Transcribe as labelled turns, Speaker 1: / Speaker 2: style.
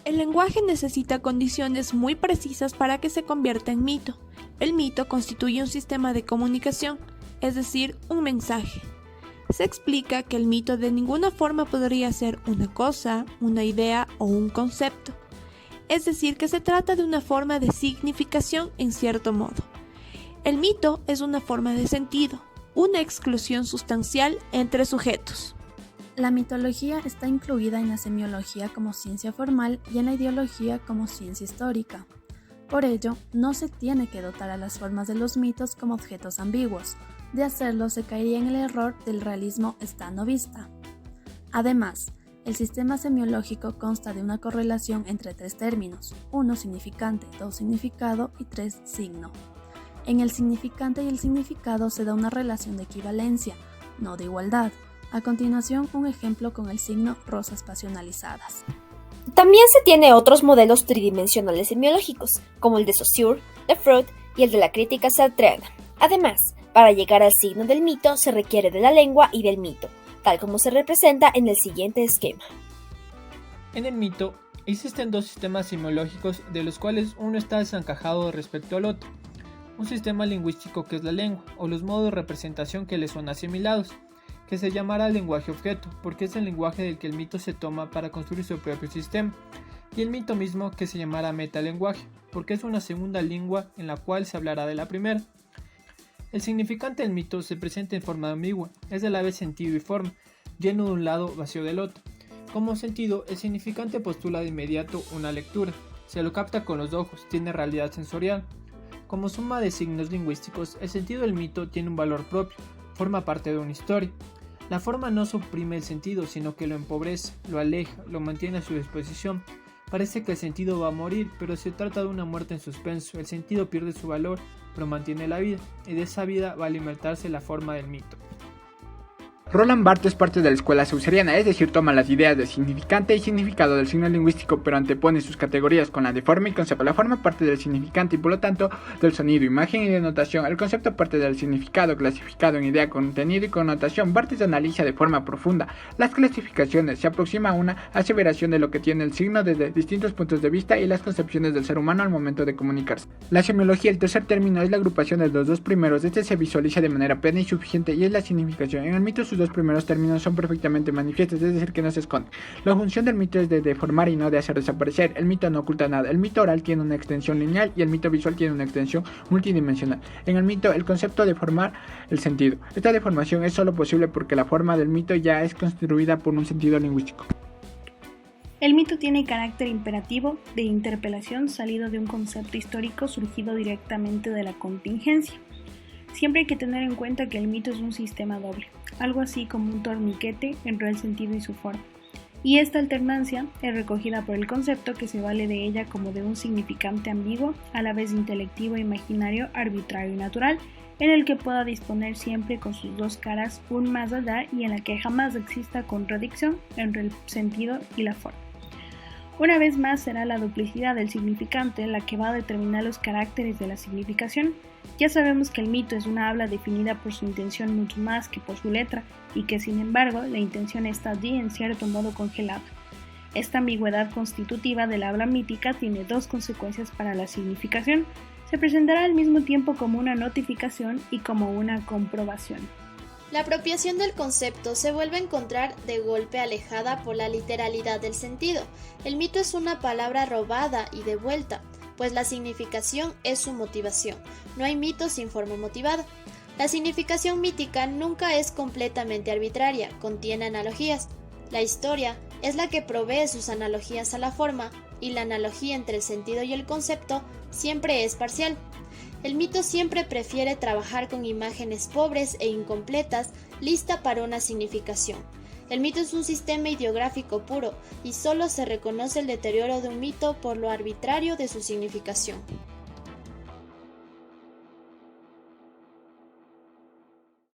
Speaker 1: El lenguaje necesita condiciones muy precisas para que se convierta en mito. El mito constituye un sistema de comunicación, es decir, un mensaje. Se explica que el mito de ninguna forma podría ser una cosa, una idea o un concepto. Es decir, que se trata de una forma de significación en cierto modo. El mito es una forma de sentido, una exclusión sustancial entre sujetos.
Speaker 2: La mitología está incluida en la semiología como ciencia formal y en la ideología como ciencia histórica. Por ello, no se tiene que dotar a las formas de los mitos como objetos ambiguos. De hacerlo se caería en el error del realismo estanovista. Además, el sistema semiológico consta de una correlación entre tres términos: 1 significante, 2 significado y 3 signo. En el significante y el significado se da una relación de equivalencia, no de igualdad. A continuación, un ejemplo con el signo rosas pasionalizadas.
Speaker 3: También se tiene otros modelos tridimensionales semiológicos, como el de Saussure, de Freud y el de la crítica sartreana. Además, para llegar al signo del mito se requiere de la lengua y del mito, tal como se representa en el siguiente esquema.
Speaker 4: En el mito existen dos sistemas semiológicos de los cuales uno está desencajado respecto al otro. Un sistema lingüístico que es la lengua, o los modos de representación que le son asimilados, que se llamará lenguaje objeto, porque es el lenguaje del que el mito se toma para construir su propio sistema, y el mito mismo, que se llamará metalenguaje, porque es una segunda lengua en la cual se hablará de la primera. El significante del mito se presenta en forma ambigua, es a la vez sentido y forma, lleno de un lado, vacío del otro. Como sentido, el significante postula de inmediato una lectura, se lo capta con los ojos, tiene realidad sensorial. Como suma de signos lingüísticos, el sentido del mito tiene un valor propio, forma parte de una historia. La forma no suprime el sentido, sino que lo empobrece, lo aleja, lo mantiene a su disposición. Parece que el sentido va a morir, pero se trata de una muerte en suspenso. El sentido pierde su valor, pero mantiene la vida, y de esa vida va a alimentarse la forma del mito.
Speaker 5: Roland Barthes es parte de la escuela saussuriana, es decir, toma las ideas de significante y significado del signo lingüístico, pero antepone sus categorías con la de forma y concepto. La forma parte del significante y por lo tanto del sonido, imagen y denotación. El concepto parte del significado, clasificado en idea, contenido y connotación. Barthes analiza de forma profunda las clasificaciones, se aproxima a una aseveración de lo que tiene el signo desde distintos puntos de vista y las concepciones del ser humano al momento de comunicarse. La semiología, el tercer término, es la agrupación de los dos primeros. Este se visualiza de manera plena y suficiente y es la significación. En el mito sus dos primeros términos son perfectamente manifiestos, es decir, que no se esconden. La función del mito es de deformar y no de hacer desaparecer. El mito no oculta nada. El mito oral tiene una extensión lineal y el mito visual tiene una extensión multidimensional. En el mito, el concepto de formar el sentido. Esta deformación es solo posible porque la forma del mito ya es construida por un sentido lingüístico.
Speaker 6: El mito tiene carácter imperativo de interpelación salido de un concepto histórico surgido directamente de la contingencia. Siempre hay que tener en cuenta que el mito es un sistema doble, algo así como un torniquete entre el sentido y su forma. Y esta alternancia es recogida por el concepto que se vale de ella como de un significante ambiguo, a la vez intelectivo, imaginario, arbitrario y natural, en el que pueda disponer siempre con sus dos caras un más allá y en la que jamás exista contradicción entre el sentido y la forma. Una vez más será la duplicidad del significante la que va a determinar los caracteres de la significación. Ya sabemos que el mito es una habla definida por su intención mucho más que por su letra y que sin embargo la intención está allí en cierto modo congelada. Esta ambigüedad constitutiva del habla mítica tiene dos consecuencias para la significación. Se presentará al mismo tiempo como una notificación y como una comprobación.
Speaker 7: La apropiación del concepto se vuelve a encontrar de golpe alejada por la literalidad del sentido. El mito es una palabra robada y devuelta, pues la significación es su motivación. No hay mito sin forma motivada. La significación mítica nunca es completamente arbitraria, contiene analogías. La historia es la que provee sus analogías a la forma, y la analogía entre el sentido y el concepto siempre es parcial. El mito siempre prefiere trabajar con imágenes pobres e incompletas, lista para una significación. El mito es un sistema ideográfico puro, y solo se reconoce el deterioro de un mito por lo arbitrario de su significación.